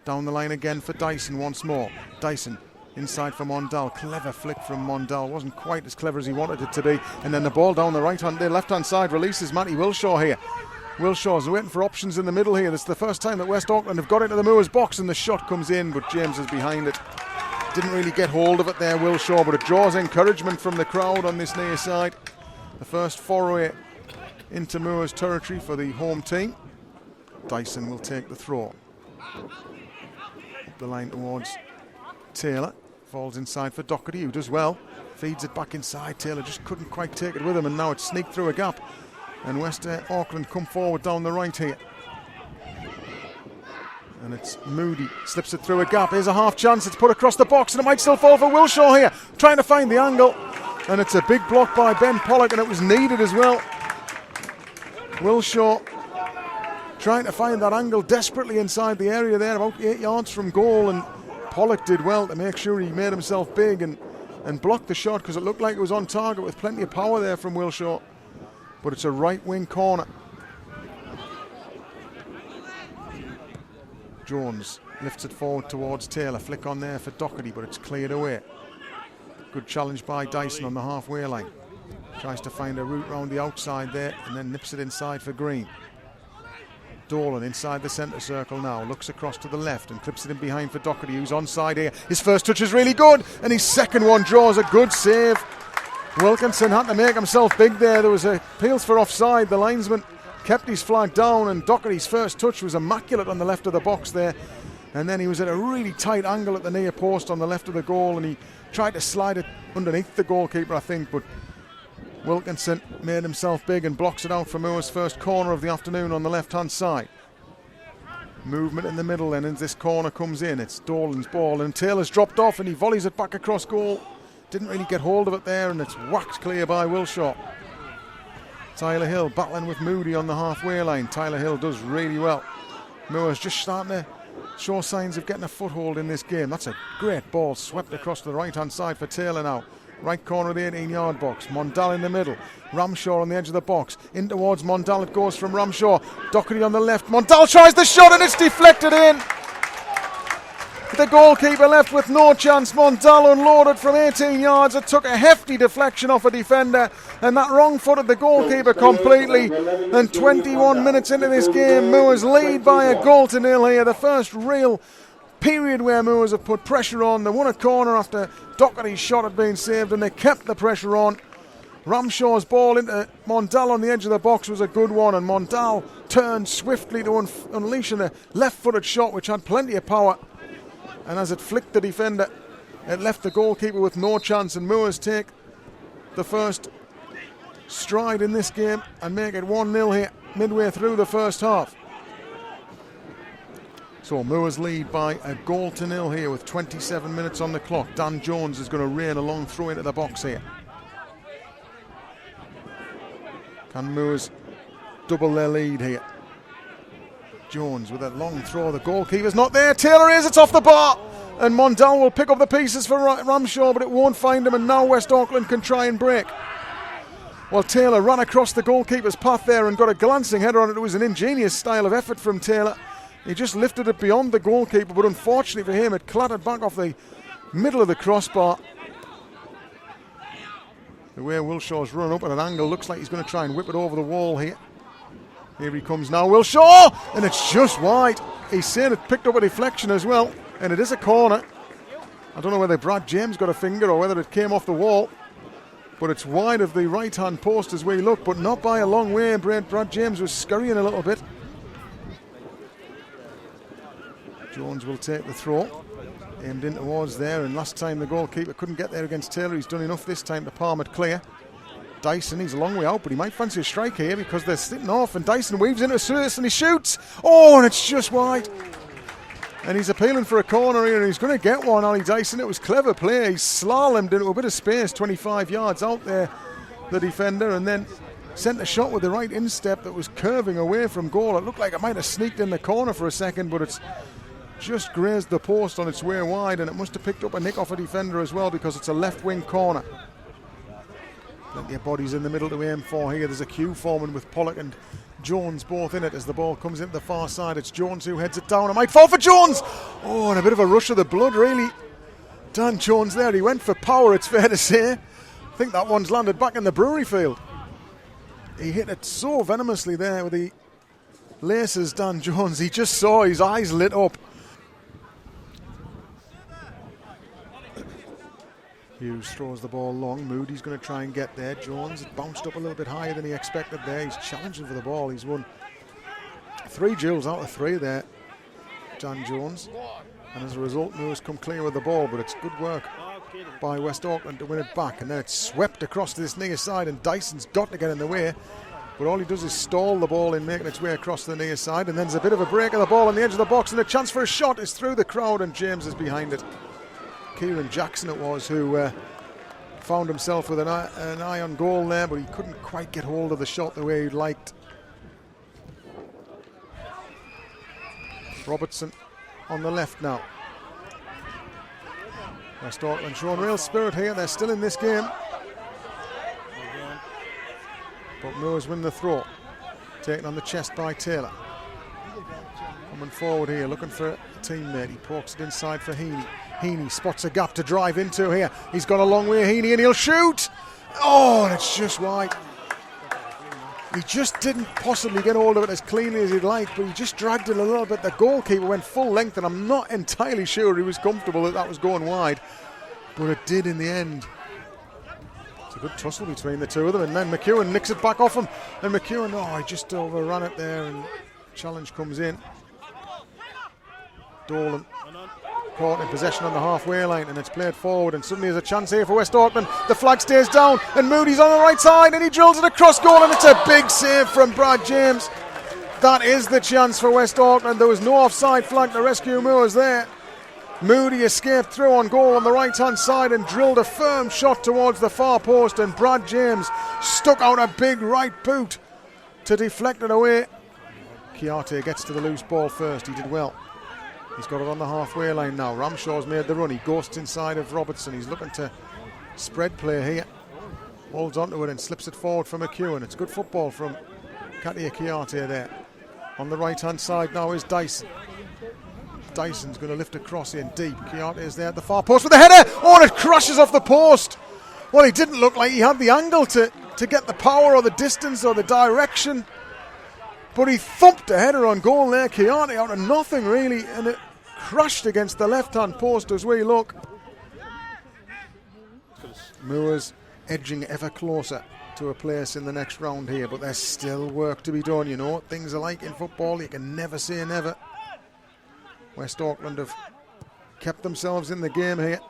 Down the line again for Dyson once more. Dyson inside for Mondal. Clever flick from Mondal. Wasn't quite as clever as he wanted it to be. And then the ball down the left-hand side releases Matty Wilshaw here. Wilshaw's waiting for options in the middle here. This is the first time that West Auckland have got into the Moors box, and the shot comes in, but James is behind it. Didn't really get hold of it there, Wilshaw, but it draws encouragement from the crowd on this near side. The first foray into Moors territory for the home team. Dyson will take the throw. Up the line towards Taylor. Falls inside for Doherty, who does well. Feeds it back inside. Taylor just couldn't quite take it with him, and now it's sneaked through a gap. And West Auckland come forward down the right here. And it's Moody, slips it through a gap. Here's a half chance, it's put across the box, and it might still fall for Wilshaw here. Trying to find the angle, and it's a big block by Ben Pollock, and it was needed as well. Wilshaw trying to find that angle desperately inside the area there, about 8 yards from goal, and Pollock did well to make sure he made himself big and blocked the shot, because it looked like it was on target with plenty of power there from Wilshaw. But it's a right wing corner. Jones lifts it forward towards Taylor. Flick on there for Doherty, but it's cleared away. Good challenge by Dyson on the halfway line. Tries to find a route round the outside there and then nips it inside for Green. Dolan inside the centre circle now. Looks across to the left and clips it in behind for Doherty, who's onside here. His first touch is really good, and his second one draws a good save. Wilkinson had to make himself big there. There was appeals for offside. The linesman kept his flag down, and Doherty's first touch was immaculate on the left of the box there. And then he was at a really tight angle at the near post on the left of the goal, and he tried to slide it underneath the goalkeeper, I think, but Wilkinson made himself big and blocks it out for Moors' first corner of the afternoon on the left-hand side. Movement in the middle, and as this corner comes in, it's Dolan's ball, and Taylor's dropped off, and he volleys it back across goal. Didn't really get hold of it there, and it's whacked clear by Wilshaw. Tyler Hill battling with Moody on the halfway line. Tyler Hill does really well. Moors just starting to show signs of getting a foothold in this game. That's a great ball swept across to the right-hand side for Taylor now. Right corner of the 18-yard box. Mondal in the middle. Ramshaw on the edge of the box. In towards Mondal it goes from Ramshaw. Doherty on the left. Mondal tries the shot, and it's deflected in. The goalkeeper left with no chance. Mondal unloaded from 18 yards. It took a hefty deflection off a defender, and that wrong-footed the goalkeeper completely. And 21 minutes into this game, Moors lead by a goal to nil here. The first real period where Moors have put pressure on. They won a corner after Doherty's shot had been saved, and they kept the pressure on. Ramshaw's ball into Mondal on the edge of the box was a good one, and Mondal turned swiftly to unleash a left-footed shot which had plenty of power. And as it flicked the defender, it left the goalkeeper with no chance, and Moors take the first stride in this game and make it 1-0 here midway through the first half. So Moors lead by a goal to nil here with 27 minutes on the clock. Dan Jones is going to rain a long throw into the box here. Can Moors double their lead here? Jones with a long throw. The goalkeeper's not there. Taylor is. It's off the bar. And Mondal will pick up the pieces for Ramshaw, but it won't find him. And now West Auckland can try and break. Well, Taylor ran across the goalkeeper's path there and got a glancing header on it. It was an ingenious style of effort from Taylor. He just lifted it beyond the goalkeeper, but unfortunately for him, it clattered back off the middle of the crossbar. The way Wilshaw's running up at an angle, looks like he's going to try and whip it over the wall here. Here he comes now, Wilshaw, and it's just wide. He's saying it picked up a deflection as well, and it is a corner. I don't know whether Brad James got a finger or whether it came off the wall, but it's wide of the right-hand post as we look, but not by a long way. Brad James was scurrying a little bit. Jones will take the throw, aimed in towards there, and last time the goalkeeper couldn't get there against Taylor. He's done enough this time to palm it clear. Dyson, he's a long way out, but he might fancy a strike here because they're sitting off, and Dyson weaves into a service and he shoots. Oh, and it's just wide. And he's appealing for a corner here, and he's going to get one, Ali Dyson. It was clever play. He slalomed into a bit of space, 25 yards out there, the defender, and then sent a shot with the right instep that was curving away from goal. It looked like it might have sneaked in the corner for a second, but it's just grazed the post on its way wide, and it must have picked up a nick off a defender as well because it's a left wing corner. Plenty of bodies in the middle to aim for here. There's a queue forming with Pollock and Jones both in it as the ball comes into the far side. It's Jones who heads it down. It might fall for Jones. Oh, and a bit of a rush of the blood, really. Dan Jones there. He went for power, it's fair to say. I think that one's landed back in the brewery field. He hit it so venomously there with the laces, Dan Jones. He just saw his eyes lit up. Hughes throws the ball long. Moody's going to try and get there. Jones bounced up a little bit higher than he expected there. He's challenging for the ball. He's won 3 duels out of 3 there, Dan Jones. And as a result, Moores come clear with the ball, but it's good work by West Auckland to win it back. And then it's swept across to this near side, and Dyson's got to get in the way. But all he does is stall the ball in making its way across the near side. And then there's a bit of a break of the ball on the edge of the box, and a chance for a shot is through the crowd, and James is behind it. Kieran Jackson it was who found himself with an eye on goal there, but he couldn't quite get hold of the shot the way he'd liked. Robertson on the left now. West Auckland showing real spirit here. They're still in this game. But Moores win the throw. Taken on the chest by Taylor. Coming forward here, looking for a teammate. He pokes it inside for Heaney. Heaney spots a gap to drive into here. He's got a long way, Heaney, and he'll shoot. Oh, and it's just wide. He just didn't possibly get hold of it as cleanly as he'd like, but he just dragged it a little bit. The goalkeeper went full length, and I'm not entirely sure he was comfortable that that was going wide, but it did in the end. It's a good tussle between the two of them, and then McEwen nicks it back off him, and McEwen, he just overran it there, and challenge comes in. Dolan caught in possession on the halfway line, and it's played forward, and suddenly there's a chance here for West Auckland. The flag stays down, and Moody's on the right side, and he drills it across goal, and it's a big save from Brad James. That is the chance for West Auckland. There was no offside flag to rescue Moores there. Moody escaped through on goal on the right hand side and drilled a firm shot towards the far post, and Brad James stuck out a big right boot to deflect it away. Kiarte gets to the loose ball first. He did well. He's got it on the halfway line now. Ramshaw's made the run. He ghosts inside of Robertson. He's looking to spread play here. Holds onto it and slips it forward for McEwen. It's good football from Katia Kiarte there. On the right hand side now is Dyson. Dyson's going to lift across in deep. Kiarte is there at the far post with the header. Oh, and it crashes off the post. Well, he didn't look like he had the angle to get the power or the distance or the direction. But he thumped a header on goal there. Kiarte out of nothing really, and it crashed against the left-hand post as we look. Moores edging ever closer to a place in the next round here, but there's still work to be done, you know what things are like in football. You can never say never. West Auckland have kept themselves in the game here,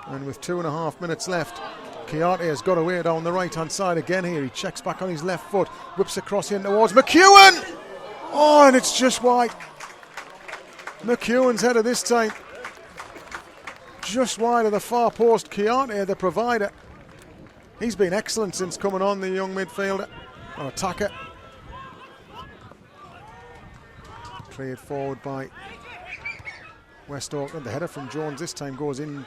and with 2.5 minutes left, Kiarte has got away down the right-hand side again here. He checks back on his left foot, whips across in towards McEwen. Oh, and it's just wide. McEwen's header this time. Just wide of the far post. Kiarte, the provider. He's been excellent since coming on, the young midfielder, or attacker. Cleared forward by West Auckland. The header from Jones this time goes in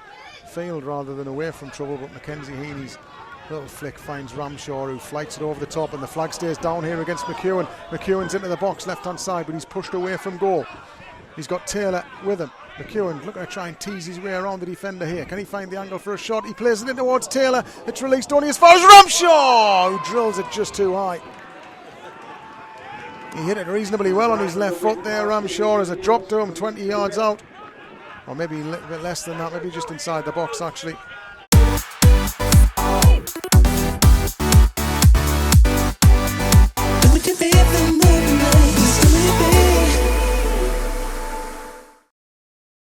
field rather than away from trouble, but Mackenzie Heaney's little flick finds Ramshaw, who flights it over the top, and the flag stays down here against McEwen. McEwen's into the box left hand side, but he's pushed away from goal. He's got Taylor with him. McEwen looking to try and tease his way around the defender here. Can he find the angle for a shot? He plays it in towards Taylor. It's released only as far as Ramshaw, who drills it just too high. He hit it reasonably well on his left foot there, Ramshaw, as it dropped to him 20 yards out. Or maybe a little bit less than that, maybe just inside the box actually.